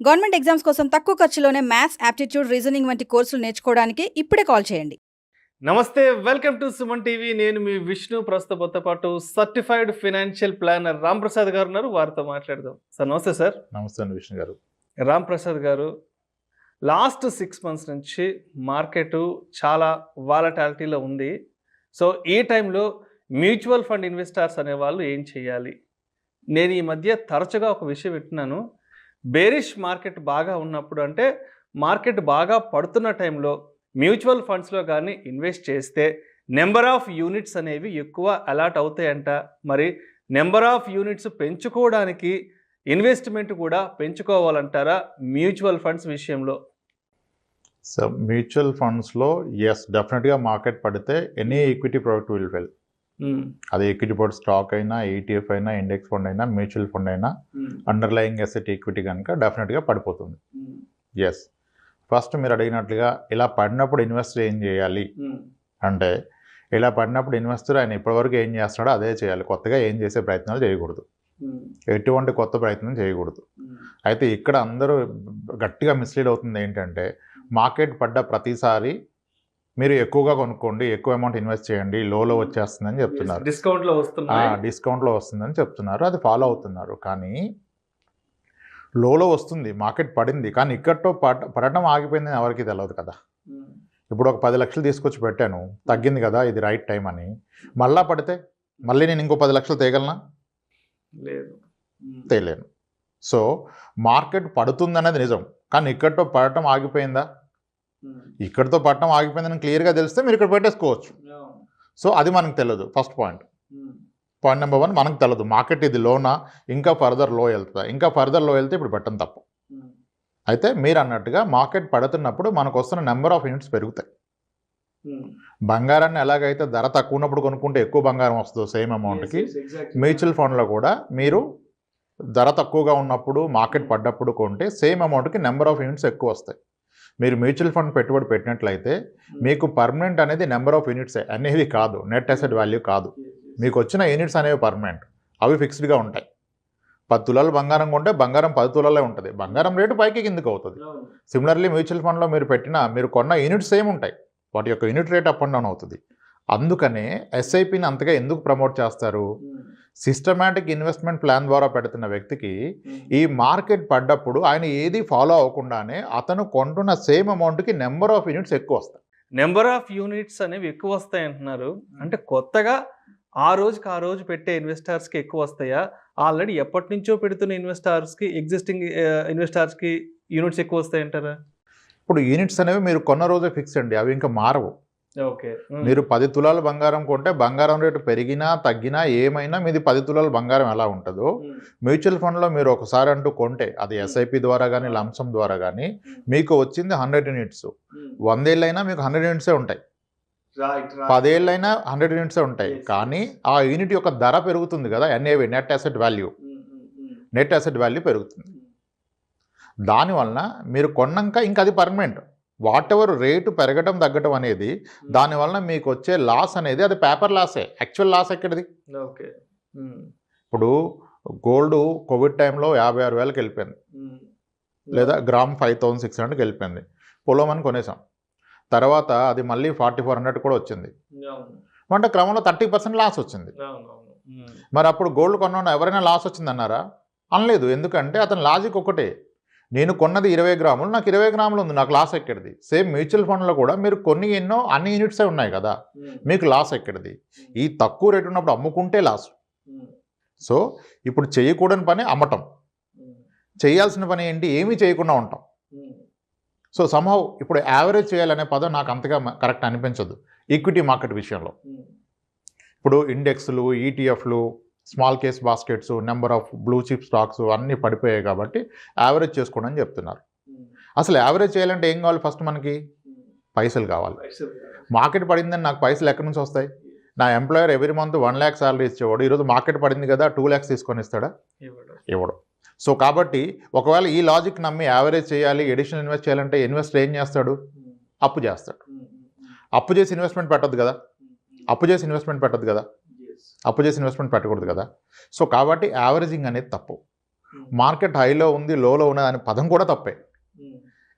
Government exams కోసం తక్కువ ఖర్చులోనే maths, aptitude, reasoning వంటి కోర్సులు నేర్చుకోవడానికి ఇప్పుడే కాల్ చేయండి. నమస్తే, వెల్కమ్ టు సుమన్ టీవీ. నేను మీ విష్ణు. ప్రస్తుతంతో పాటు certified financial planner Ram Prasad గారు ఉన్నారు. వారితో మాట్లాడదాం. సార్ నమస్తే. సార్ నమస్తే అండి విష్ణు గారు. రామ్ ప్రసాద్ గారు, లాస్ట్ 6 months నుంచి మార్కెట్ చాలా వాలటాలిటీలో ఉంది. సో ఈ టైంలో మ్యూచువల్ ఫండ్ ఇన్వెస్టర్స్ అనేవాళ్ళు ఏం చేయాలి? నేను ఈ మధ్య తరచుగా ఒక విషయం వింటున్నాను. బేరిష్ మార్కెట్ బాగా ఉన్నప్పుడు, అంటే మార్కెట్ బాగా పడుతున్న టైంలో మ్యూచువల్ ఫండ్స్లో కానీ ఇన్వెస్ట్ చేస్తే నెంబర్ ఆఫ్ యూనిట్స్ అనేవి ఎక్కువ అలాట్ అవుతాయంట. మరి నెంబర్ ఆఫ్ యూనిట్స్ పెంచుకోవడానికి ఇన్వెస్ట్మెంట్ కూడా పెంచుకోవాలంటారా మ్యూచువల్ ఫండ్స్ విషయంలో? సో మ్యూచువల్ ఫండ్స్లో ఎస్, డెఫినెట్గా మార్కెట్ పడితే any equity product will well. అది ఈక్విటీ ప్రోడక్ట్ స్టాక్ అయినా, ఈటీఎఫ్ అయినా, ఇండెక్స్ ఫండ్ అయినా, మ్యూచువల్ ఫండ్ అయినా, అండర్లయింగ్ అసెట్ ఈక్విటీ కనుక డెఫినెట్గా పడిపోతుంది. ఎస్, ఫస్ట్ మీరు అడిగినట్లుగా ఇలా పడినప్పుడు ఇన్వెస్టర్ ఏం చేయాలి అంటే, ఇలా పడినప్పుడు ఇన్వెస్టర్ ఆయన ఇప్పటివరకు ఏం చేస్తాడో అదే చేయాలి. కొత్తగా ఏం చేసే ప్రయత్నాలు చేయకూడదు, ఎటువంటి కొత్త ప్రయత్నం చేయకూడదు. అయితే ఇక్కడ అందరూ గట్టిగా మిస్లీడ్ అవుతుంది ఏంటంటే, మార్కెట్ పడ్డ ప్రతిసారి మీరు ఎక్కువగా కొనుక్కోండి, ఎక్కువ అమౌంట్ ఇన్వెస్ట్ చేయండి, లోలో వచ్చేస్తుందని చెప్తున్నారు, డిస్కౌంట్లో వస్తుందని చెప్తున్నారు. అది ఫాలో అవుతున్నారు. కానీ లోలో వస్తుంది, మార్కెట్ పడింది, కానీ ఇక్కడతో పడటం ఆగిపోయిందని ఎవరికి తెలియదు కదా. ఇప్పుడు ఒక 10 లక్షలు తీసుకొచ్చి పెట్టాను, తగ్గింది కదా, ఇది రైట్ టైం అని. మళ్ళా పడితే మళ్ళీ నేను ఇంకో 10 లక్షలు తేగలనా? లేదు, తేలేను. సో మార్కెట్ పడుతుందనేది నిజం, కానీ ఇక్కడతో పడటం ఆగిపోయిందా? ఇక్కడితో పడటం ఆగిపోయిందని క్లియర్గా తెలిస్తే మీరు ఇక్కడ పెట్టేసుకోవచ్చు. సో అది మనకు తెలియదు. ఫస్ట్ పాయింట్ నెంబర్ 1, మనకు తెలియదు మార్కెట్ ఇది లోనా, ఇంకా ఫర్దర్ లో వెళ్తుందా. ఇంకా ఫర్దర్ లో వెళ్తే ఇప్పుడు పెట్టడం తప్పు. అయితే మీరు అన్నట్టుగా మార్కెట్ పడుతున్నప్పుడు మనకు వస్తున్న నెంబర్ ఆఫ్ యూనిట్స్ పెరుగుతాయి. బంగారాన్ని ఎలాగైతే ధర తక్కువ ఉన్నప్పుడు కొనుక్కుంటే ఎక్కువ బంగారం వస్తుందో సేమ్ అమౌంట్కి, మ్యూచువల్ ఫండ్లో కూడా మీరు ధర తక్కువగా ఉన్నప్పుడు మార్కెట్ పడ్డప్పుడు కొంటే సేమ్ అమౌంట్కి నెంబర్ ఆఫ్ యూనిట్స్ ఎక్కువ వస్తాయి. మీరు మ్యూచువల్ ఫండ్ పెట్టుబడి పెట్టినట్లయితే మీకు పర్మనెంట్ అనేది నెంబర్ ఆఫ్ యూనిట్స్ అనేవి కాదు, నెట్ అసెట్ వాల్యూ కాదు. మీకు వచ్చిన యూనిట్స్ అనేవి పర్మనెంట్, అవి ఫిక్స్డ్గా ఉంటాయి. 10 తులాలు బంగారం కొంటే బంగారం 10 తులాలే ఉంటుంది, బంగారం రేటు పైకి కిందకి అవుతుంది. సిమిలర్లీ మ్యూచువల్ ఫండ్లో మీరు కొన్న యూనిట్స్ సేమ్ ఉంటాయి, వాటి యొక్క unit rate up and down అవుతుంది. అందుకనే ఎస్ఐపిని అంతగా ఎందుకు ప్రమోట్ చేస్తారు? సిస్టమాటిక్ ఇన్వెస్ట్మెంట్ ప్లాన్ ద్వారా పెడుతున్న వ్యక్తికి ఈ మార్కెట్ పడ్డప్పుడు ఆయన ఏది ఫాలో అవ్వకుండానే అతను కొంటున్న సేమ్ అమౌంట్కి నెంబర్ ఆఫ్ యూనిట్స్ ఎక్కువ వస్తాయి. నెంబర్ ఆఫ్ యూనిట్స్ అనేవి ఎక్కువ వస్తాయి అంటున్నారు. అంటే కొత్తగా ఆ రోజు పెట్టే ఇన్వెస్టర్స్కి ఎక్కువ వస్తాయా? ఆల్రెడీ ఎప్పటి నుంచో పెడుతున్న ఇన్వెస్టర్స్కి, ఎగ్జిస్టింగ్ ఇన్వెస్టర్స్కి యూనిట్స్ ఎక్కువ వస్తాయి అంటారా? ఇప్పుడు యూనిట్స్ అనేవి మీరు కొన్న రోజే ఫిక్స్ అండి, అవి ఇంకా మారవు. ఓకే, మీరు 10 తులాల బంగారం కొంటే బంగారం రేటు పెరిగినా తగ్గినా ఏమైనా మీది 10 తులాల బంగారం ఎలా ఉంటుందో, మ్యూచువల్ ఫండ్లో మీరు ఒకసారి అంటూ కొంటే అది ఎస్ఐపి ద్వారా కానీ లంసమ్ ద్వారా కానీ మీకు వచ్చింది 100 యూనిట్స్. 100 ఏళ్ళైనా మీకు 100 యూనిట్సే ఉంటాయి, 10 ఏళ్ళైనా 100 యూనిట్సే ఉంటాయి. కానీ ఆ యూనిట్ యొక్క ధర పెరుగుతుంది కదా, ఎన్ఏవి, నెట్ అసెట్ వాల్యూ పెరుగుతుంది. దానివలన మీరు కొన్నాక ఇంకా అది పర్మనెంట్. వాట్ ఎవర్ రేటు పెరగటం తగ్గటం అనేది, దానివలన మీకు వచ్చే లాస్ అనేది అది పేపర్ లాసే. యాక్చువల్ లాస్ ఎక్కడిది? ఓకే, ఇప్పుడు గోల్డ్ కోవిడ్ టైంలో 56,000కి వెళ్ళిపోయింది, లేదా గ్రామ్ 5,600కి వెళ్ళిపోయింది. పొలమని కొనేసాం, తర్వాత అది మళ్ళీ 4,400 కూడా వచ్చింది. అంటే క్రమంలో 30% లాస్ వచ్చింది. మరి అప్పుడు గోల్డ్ కొన్న ఎవరైనా లాస్ వచ్చిందన్నారా? అనలేదు. ఎందుకంటే అతని లాజిక్ ఒకటే, నేను కొన్నది 20 గ్రాములు, నాకు 20 గ్రాములు ఉంది, నాకు లాస్ ఎక్కడిది? సేమ్ మ్యూచువల్ ఫండ్లో కూడా మీరు కొన్ని అన్ని యూనిట్సే ఉన్నాయి కదా, మీకు లాస్ ఎక్కడిది? ఈ తక్కువ రేటు ఉన్నప్పుడు అమ్ముకుంటే లాస్. సో ఇప్పుడు చేయకూడని పని అమ్మటం, చేయాల్సిన పని ఏంటి? ఏమీ చేయకుండా ఉంటాం. సో సమ్హౌ ఇప్పుడు యావరేజ్ చేయాలనే పదం నాకు అంతగా కరెక్ట్ అనిపించదు ఈక్విటీ మార్కెట్ విషయంలో. ఇప్పుడు ఇండెక్స్లు, ఈటీఎఫ్లు, small case baskets, number of blue chip stocks అన్నీ పడిపోయాయి కాబట్టి యావరేజ్ చేసుకోండి అని చెప్తున్నారు. అసలు యావరేజ్ చేయాలంటే ఏం కావాలి? ఫస్ట్ మనకి పైసలు కావాలి. మార్కెట్ పడిందని నాకు పైసలు ఎక్కడి నుంచి వస్తాయి? నా employer every month 1 lakh salary ఇచ్చేవాడు, ఈరోజు మార్కెట్ పడింది కదా 2 lakhs తీసుకొని ఇస్తాడా? ఇవ్వడు. సో కాబట్టి ఒకవేళ ఈ లాజిక్ నమ్మి యావరేజ్ చేయాలి, ఎడిషనల్ ఇన్వెస్ట్ చేయాలంటే ఇన్వెస్టర్ ఏం చేస్తాడు? అప్పు చేస్తాడు. అప్పు చేసి ఇన్వెస్ట్మెంట్ పెట్టద్దు కదా, అప్పు చేసి ఇన్వెస్ట్మెంట్ పెట్టకూడదు కదా. సో కాబట్టి యావరేజింగ్ అనేది తప్పు. మార్కెట్ హైలో ఉంది, లోలో ఉన్నది అనే పదం కూడా తప్పే.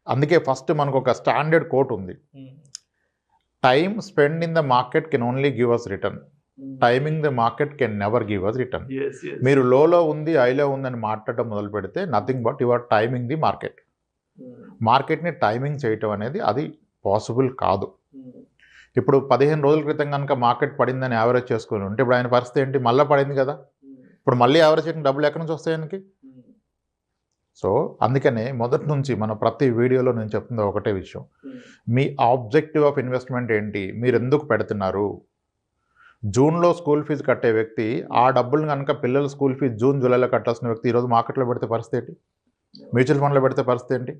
అందుకే ఫస్ట్ మనకు ఒక స్టాండర్డ్ కోట్ ఉంది, time spend in the market can only give us return, timing the market can never give us return. మీరు లోలో ఉంది హైలో ఉందని మాట్లాడటం మొదలు పెడితే nothing but you are timing the market. మార్కెట్ని టైమింగ్ చేయటం అనేది అది పాసిబుల్ కాదు. ఇప్పుడు 15 రోజుల క్రితం కనుక మార్కెట్ పడిందని యావరేజ్ చేసుకుని ఉంటే ఇప్పుడు ఆయన పరిస్థితి ఏంటి? మళ్ళీ పడింది కదా, ఇప్పుడు మళ్ళీ యావరేజ్ చేయడానికి డబ్బులు ఎక్కడి నుంచి వస్తాయి ఆయనకి? సో అందుకనే మొదటి నుంచి మన ప్రతి వీడియోలో నేను చెప్తుంది ఒకటే విషయం, మీ ఆబ్జెక్టివ్ ఆఫ్ ఇన్వెస్ట్మెంట్ ఏంటి, మీరు ఎందుకు పెడుతున్నారు? జూన్లో స్కూల్ ఫీజు కట్టే వ్యక్తి ఆ డబ్బులు కనుక పిల్లల స్కూల్ ఫీజు జూన్ జూలైలో కట్టాల్సిన వ్యక్తి ఈరోజు మార్కెట్లో పెడితే పరిస్థితి ఏంటి? మ్యూచువల్ ఫండ్లో పెడితే పరిస్థితి ఏంటి?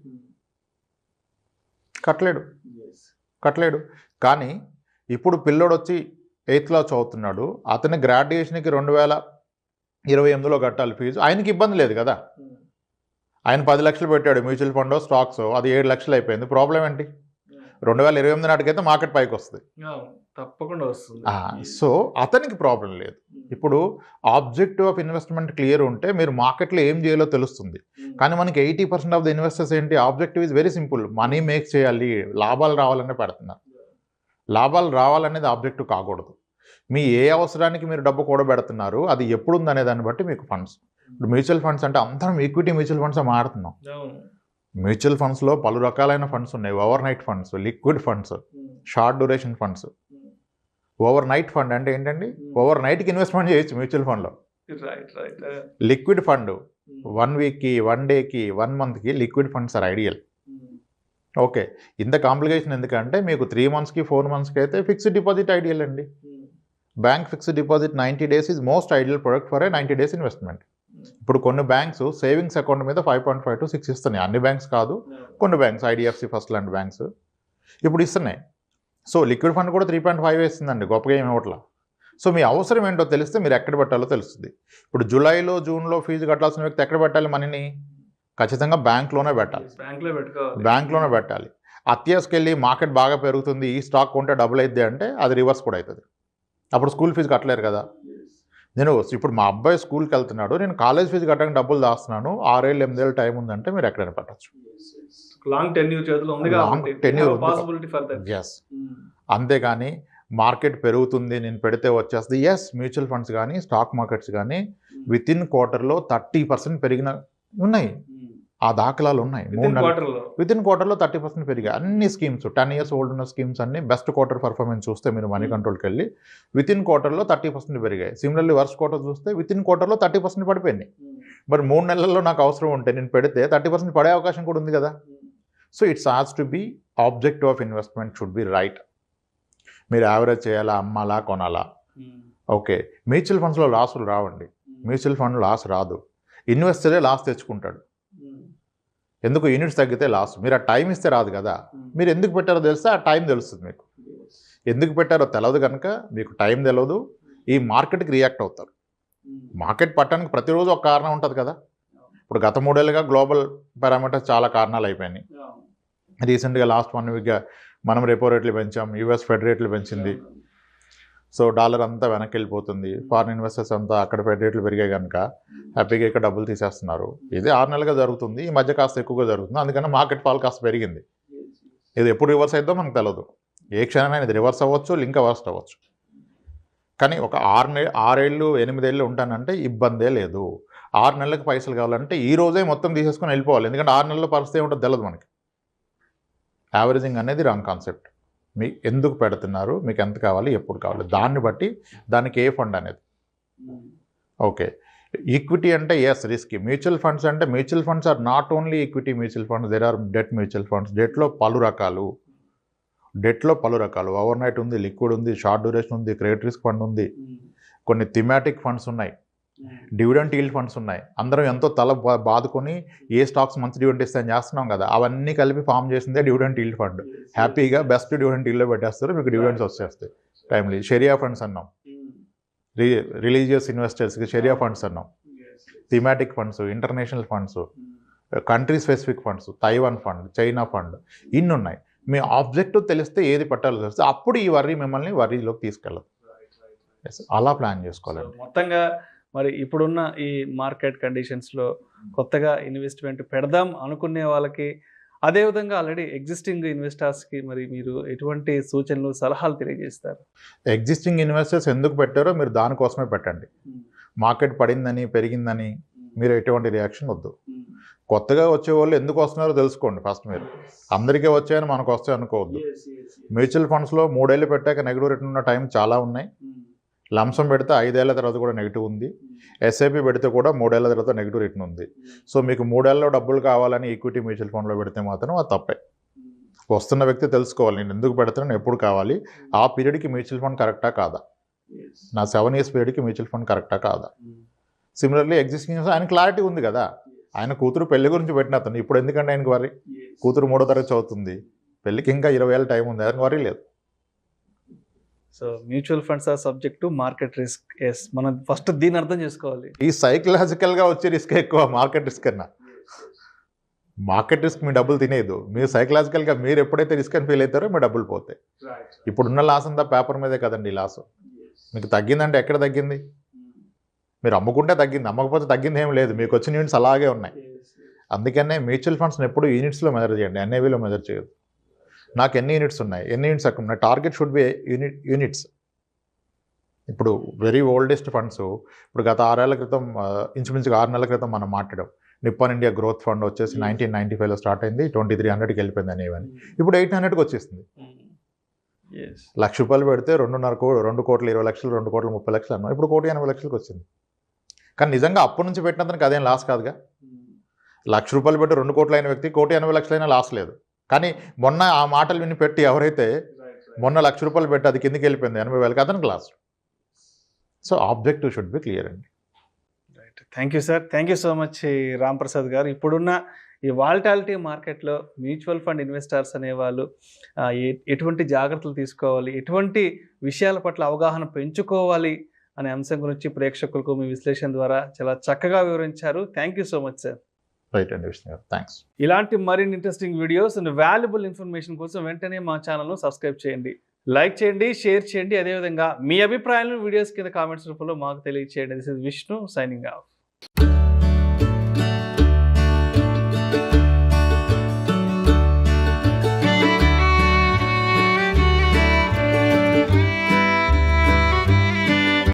కట్టలేడు. కానీ ఇప్పుడు పిల్లోడు వచ్చి 8th క్లాస్ చదువుతున్నాడు, అతని గ్రాడ్యుయేషన్కి 2028లో కట్టాలి ఫీజు, ఆయనకి ఇబ్బంది లేదు కదా. ఆయన 10 లక్షలు పెట్టాడు మ్యూచువల్ ఫండ్ స్టాక్స్, అది 7 లక్షలు అయిపోయింది. ప్రాబ్లం ఏంటి? 2028 నాటికైతే మార్కెట్ పైకి వస్తుంది, తప్పకుండా వస్తుంది. సో అతనికి ప్రాబ్లం లేదు. ఇప్పుడు ఆబ్జెక్టివ్ ఆఫ్ ఇన్వెస్ట్మెంట్ క్లియర్ ఉంటే మీరు మార్కెట్లో ఏం చేయాలో తెలుస్తుంది. కానీ మనకి 80% ఆఫ్ ద ఇన్వెస్టర్స్ ఏంటి, objective is very simple, money make చేయాలి, లాభాలు రావాలనే పెడుతున్నారు. లాభాలు రావాలనేది ఆబ్జెక్టివ్ కాకూడదు. మీ ఏ అవసరానికి మీరు డబ్బు కూడబెడుతున్నారు అది ఎప్పుడు ఉందనే దాన్ని బట్టి మీకు ఫండ్స్. ఇప్పుడు మ్యూచువల్ ఫండ్స్ అంటే అందరం ఈక్విటీ మ్యూచువల్ ఫండ్స్ మాడుతున్నాం. మ్యూచువల్ ఫండ్స్లో పలు రకాలైన ఫండ్స్ ఉన్నాయి, over night funds, liquid funds, short duration funds. Over night fund అంటే ఏంటండి? ఓవర్ నైట్కి ఇన్వెస్ట్మెంట్ చేయొచ్చు మ్యూచువల్ ఫండ్లో. లిక్విడ్ ఫండ్ 1 వీక్కి 1 డేకి 1 మంత్కి liquid funds are ideal. Okay, ఇంత కాంప్లికేషన్ ఎందుకంటే మీకు 3 మంత్స్కి 4 మంత్స్కి అయితే ఫిక్స్డ్ డిపాజిట్ ఐడియల్ అండి. Bank fixed deposit 90 days is most ideal product for a 90 days investment. ఇప్పుడు కొన్ని బ్యాంక్స్ సేవింగ్స్ అకౌంట్ మీద 5.5 to 6 ఇస్తున్నాయి. అన్ని బ్యాంక్స్ కాదు, కొన్ని బ్యాంక్స్, ఐడిఎఫ్సి ఫస్ట్ లాంటి బ్యాంక్స్ ఇప్పుడు ఇస్తున్నాయి. సో లిక్విడ్ ఫండ్ కూడా 3.5 వేస్తుందండి, గొప్పగా ఏమి ఇవ్వట్లా. సో మీ అవసరం ఏంటో తెలిస్తే మీరు ఎక్కడ పెట్టాలో తెలుస్తుంది. ఇప్పుడు జూలైలో జూన్లో ఫీజు కట్టాల్సిన వ్యక్తి ఎక్కడ పెట్టాలి మనీని? ఖచ్చితంగా బ్యాంక్లోనే పెట్టాలి. బ్యాంక్లోనే పెట్టాలి. అత్యాసకెళ్ళి మార్కెట్ బాగా పెరుగుతుంది, ఈ స్టాక్ కొంటే డబుల్ అయింది అంటే అది రివర్స్ కూడా అవుతుంది. అప్పుడు స్కూల్ ఫీజు కట్టలేరు కదా. నేను ఇప్పుడు మా అబ్బాయి స్కూల్కి వెళ్తున్నాడు, నేను కాలేజ్ ఫీజు కట్టడానికి డబ్బులు దాస్తున్నాను, 6 ఏళ్ళు 8 ఏళ్ళు టైం ఉందంటే మీరు ఎక్కడైనా పెట్టచ్చు. అంతేగాని మార్కెట్ పెరుగుతుంది నేను పెడితే వచ్చేస్తుంది. ఎస్, మ్యూచువల్ ఫండ్స్ కానీ స్టాక్ మార్కెట్స్ కానీ విత్ ఇన్ క్వార్టర్లో 30% పెరిగిన ఉన్నాయి, ఆ దాఖలాలు ఉన్నాయి. విత్ ఇన్ క్వార్టర్లో 30% పెరిగాయి. అన్ని స్కీమ్స్ 10 years ఓల్డ్ ఉన్న స్కీమ్స్ అన్ని బెస్ట్ క్వార్టర్ పర్ఫార్మెన్స్ చూస్తే మీరు మనీ కంట్రోల్కి వెళ్ళి విత్ ఇన్ క్వార్టర్లో 30% పెరిగాయి. సిమిలర్లీ వర్స్ట్ క్వార్టర్ చూస్తే విత్ ఇన్ క్వార్టర్లో 30% పడిపోయింది. మరి 3 నెలల్లో నాకు అవసరం ఉంటే నేను పెడితే 30% పడే అవకాశం కూడా ఉంది కదా. So it's has to be objective of investment should be right. మీరు యావరేజ్ చేయాలా, అమ్మాలా, కొనాలా? ఓకే, మ్యూచువల్ ఫండ్స్లో లాసులు రావండి. మ్యూచువల్ ఫండ్ లాస్ రాదు, ఇన్వెస్టరే లాస్ తెచ్చుకుంటాడు. ఎందుకు? యూనిట్స్ తగ్గితే లాస్. మీరు ఆ టైం ఇస్తే రాదు కదా. మీరు ఎందుకు పెట్టారో తెలిస్తే ఆ టైం తెలుస్తుంది. మీకు ఎందుకు పెట్టారో తెలియదు కనుక మీకు టైం తెలియదు, ఈ మార్కెట్కి రియాక్ట్ అవుతారు. మార్కెట్ పట్టడానికి ప్రతిరోజు ఒక కారణం ఉంటుంది కదా. ఇప్పుడు గత 3 ఏళ్ళుగా గ్లోబల్ పారామీటర్స్ చాలా కారణాలు అయిపోయినాయి. రీసెంట్గా లాస్ట్ 1 weekగా మనం రెపో రేట్లు పెంచాం, యూఎస్ ఫెడ్ రేట్లు పెంచింది. సో డాలర్ అంతా వెనక్కి వెళ్ళిపోతుంది, ఫారిన్ ఇన్వెస్టర్స్ అంతా అక్కడ ఫెడ్ రేట్లు పెరిగాయి కనుక హ్యాపీగా ఇక్కడ డబ్బులు తీసేస్తున్నారు. ఇది 6 నెలలుగా జరుగుతుంది, ఈ మధ్య కాస్త ఎక్కువగా జరుగుతుంది. అందుకని మార్కెట్ ఫాల్ కాస్త పెరిగింది. ఇది ఎప్పుడు రివర్స్ అయిద్దో మనకు తెలియదు. ఏ క్షణమైనా ఇది రివర్స్ అవ్వచ్చు, లింక్ వర్స్ట్ అవ్వచ్చు. కానీ ఒక 6 ఏళ్ళు 8 ఏళ్ళు ఉంటానంటే ఇబ్బందే లేదు. 6 నెలలకు పైసలు కావాలంటే ఈ రోజే మొత్తం తీసేసుకొని వెళ్ళిపోవాలి. ఎందుకంటే 6 నెలల పరిస్థితి ఏమిటో తెలియదు మనకి. యావరేజింగ్ అనేది రాంగ్ కాన్సెప్ట్. మీకు ఎందుకు పెడుతున్నారు, మీకు ఎంత కావాలి, ఎప్పుడు కావాలి, దాన్ని బట్టి దానికి ఏ ఫండ్ అనేది. ఓకే, ఈక్విటీ అంటే ఎస్ రిస్క్. మ్యూచువల్ ఫండ్స్ అంటే mutual funds are not only equity mutual funds, there are debt mutual funds. డెట్లో పలు రకాలు, ఓవర్ నైట్ ఉంది, లిక్విడ్ ఉంది, షార్ట్ డ్యూరేషన్ ఉంది, క్రెడిట్ రిస్క్ ఫండ్ ఉంది, కొన్ని థిమాటిక్ ఫండ్స్ ఉన్నాయి, డివిడెంట్ ఈల్డ్ ఫండ్స్ ఉన్నాయి. అందరం ఎంతో తల బాదుకొని ఏ స్టాక్స్ మంచి డివిడెంట్ ఇస్తాయని చేస్తున్నాం కదా, అవన్నీ కలిపి ఫామ్ చేసిందే డివిడెంట్ ఈల్డ్ ఫండ్. హ్యాపీగా బెస్ట్ డివిడెంట్ ఈల్డ్లో పెట్టేస్తారు, మీకు డివిడెంట్స్ వచ్చేస్తాయి టైమ్లీ. షరియా ఫండ్స్ అన్నాం, రిలీజియస్ ఇన్వెస్టర్స్కి షరియా ఫండ్స్ అన్నాం, thematic funds, international funds, country specific funds, Taiwan fund, China fund, ఇన్ని ఉన్నాయి. మీ ఆబ్జెక్టివ్ తెలిస్తే ఏది పట్టాలో తెలిస్తే అప్పుడు ఈ మిమ్మల్ని వరీలోకి తీసుకెళ్ళదు. అలా ప్లాన్ చేసుకోవాలి. మొత్తంగా మరి ఇప్పుడున్న ఈ మార్కెట్ కండిషన్స్లో కొత్తగా ఇన్వెస్ట్మెంట్ పెడదాం అనుకునే వాళ్ళకి, అదేవిధంగా ఆల్రెడీ ఎగ్జిస్టింగ్ ఇన్వెస్టర్స్కి మరి మీరు ఎటువంటి సూచనలు, సలహాలు తెలియజేస్తారు? ఎగ్జిస్టింగ్ ఇన్వెస్టర్స్ ఎందుకు పెట్టారో మీరు దానికోసమే పెట్టండి. మార్కెట్ పడిందని, పెరిగిందని మీరు ఎటువంటి రియాక్షన్ వద్దు. కొత్తగా వచ్చే వాళ్ళు ఎందుకు వస్తున్నారో తెలుసుకోండి ఫస్ట్. మీరు అందరికీ వచ్చాయని మనకు వస్తాయి అనుకోవద్దు. మ్యూచువల్ ఫండ్స్లో 3 ఏళ్ళు పెట్టాక నెగిటివ్ రిటర్న్ ఉన్న టైం చాలా ఉన్నాయి. లంసం పెడితే 5 ఏళ్ల తర్వాత కూడా నెగిటివ్ ఉంది. ఎస్ఐపి పెడితే కూడా 3 ఏళ్ల తర్వాత నెగిటివ్ రిటర్న్ ఉంది. సో మీకు 3 ఏళ్ళలో డబ్బులు కావాలని ఈక్విటీ మ్యూచువల్ ఫండ్లో పెడితే మాత్రం అది తప్పే. వస్తున్న వ్యక్తి తెలుసుకోవాలి, నేను ఎందుకు పెడతాను, ఎప్పుడు కావాలి, ఆ పీరియడ్కి మ్యూచువల్ ఫండ్ కరెక్టా కాదా, నా 7 ఇయర్స్ పీరియడ్కి మ్యూచువల్ ఫండ్ కరెక్టా కాదా. సిమిలర్లీ ఎగ్జిస్టింగ్ ఆయన క్లారిటీ ఉంది కదా, ఆయన కూతురు పెళ్లి గురించి పెట్టిన అతను ఇప్పుడు ఎందుకంటే ఆయనకు వరి, కూతురు 3వ తరగతి చదువుతుంది, పెళ్ళికి ఇంకా 20 ఏళ్ళ టైం ఉంది, ఆయనకు వరి లేదు. So mutual funds are subject to market risk. Yes, మనం ఫస్ట్ దీన్ని అర్థం చేసుకోవాలి. ఈ సైకలాజికల్గా వచ్చే రిస్క్ ఎక్కువ మార్కెట్ రిస్క్ కన్నా. మార్కెట్ రిస్క్ మీ డబ్బులు తినేదు, మీరు సైకలాజికల్గా మీరు ఎప్పుడైతే రిస్క్ అని ఫీల్ అవుతారో మీ డబ్బులు పోతాయి. ఇప్పుడున్న లాస్ అంతా పేపర్ మీదే కదండి లాస్. మీకు తగ్గిందంటే ఎక్కడ తగ్గింది? మీరు అమ్ముకుంటే తగ్గింది, అమ్మకపోతే తగ్గింది ఏం లేదు, మీకు వచ్చిన యూనిట్స్ అలాగే ఉన్నాయి. అందుకనే మ్యూచువల్ ఫండ్స్ని ఎప్పుడు యూనిట్స్లో మెజర్ చేయండి, ఎన్ఏవిలో మెజర్ చేయదు. నాకు ఎన్ని యూనిట్స్ ఉన్నాయి, ఎన్ని యూనిట్స్ అక్కడ ఉన్నాయి, టార్గెట్ షుడ్ బి యూనిట్స్. ఇప్పుడు వెరీ ఓల్డెస్ట్ ఫండ్స్, ఇప్పుడు గత 6 ఏళ్ల క్రితం, ఇంచుమించుగా 6 నెలల క్రితం మనం మాట్లాడాం. నిప్పాన్ ఇండియా గ్రోత్ ఫండ్ వచ్చేసి 1995లో స్టార్ట్ అయింది, 2300కి వెళ్ళిపోయింది అనేవని. ఇప్పుడు 800కి వచ్చేసింది. ₹1,00,000 పెడితే 2 కోట్ల 20 లక్షలు, 2 కోట్ల 30 లక్షలు అన్నాం, ఇప్పుడు 1,80,00,000కి వచ్చింది. కానీ నిజంగా అప్పటి నుంచి పెట్టినందుకు అదేం లాస్ కాదుగా. ₹1,00,000 పెట్టి 2 కోట్లు అయిన వ్యక్తి 1,80,00,000 అయినా లాస్ లేదు. కానీ మొన్న ఆ మాటలు విని పెట్టి ఎవరైతే మొన్న ₹1,00,000 పెట్టి అది కిందకి వెళ్ళిపోయింది 80,000కి, అతనికి loss. So objective should be clear అండి. Right, thank you sir, thank you so much Ram Prasad గారు. ఇప్పుడున్న ఈ వాలటాలిటీ మార్కెట్లో మ్యూచువల్ ఫండ్ ఇన్వెస్టర్స్ అనేవాళ్ళు ఎటువంటి జాగ్రత్తలు తీసుకోవాలి, ఎటువంటి విషయాల పట్ల అవగాహన పెంచుకోవాలి అనే అంశం గురించి ప్రేక్షకులకు మీ విశ్లేషణ ద్వారా చాలా చక్కగా వివరించారు. Thank you so much sir. Right అండి విష్ణు గారు, థ్యాంక్స్. ఇలాంటి మరిన్ని interesting videos and valuable information కోసం వెంటనే మా ఛానల్ను సబ్స్క్రైబ్ చేయండి, లైక్ చేయండి, షేర్ చేయండి. అదేవిధంగా మీ అభిప్రాయాలను వీడియోస్ కింద కామెంట్స్ రూపంలో మాకు తెలియజేయండి. This is Vishnu signing off.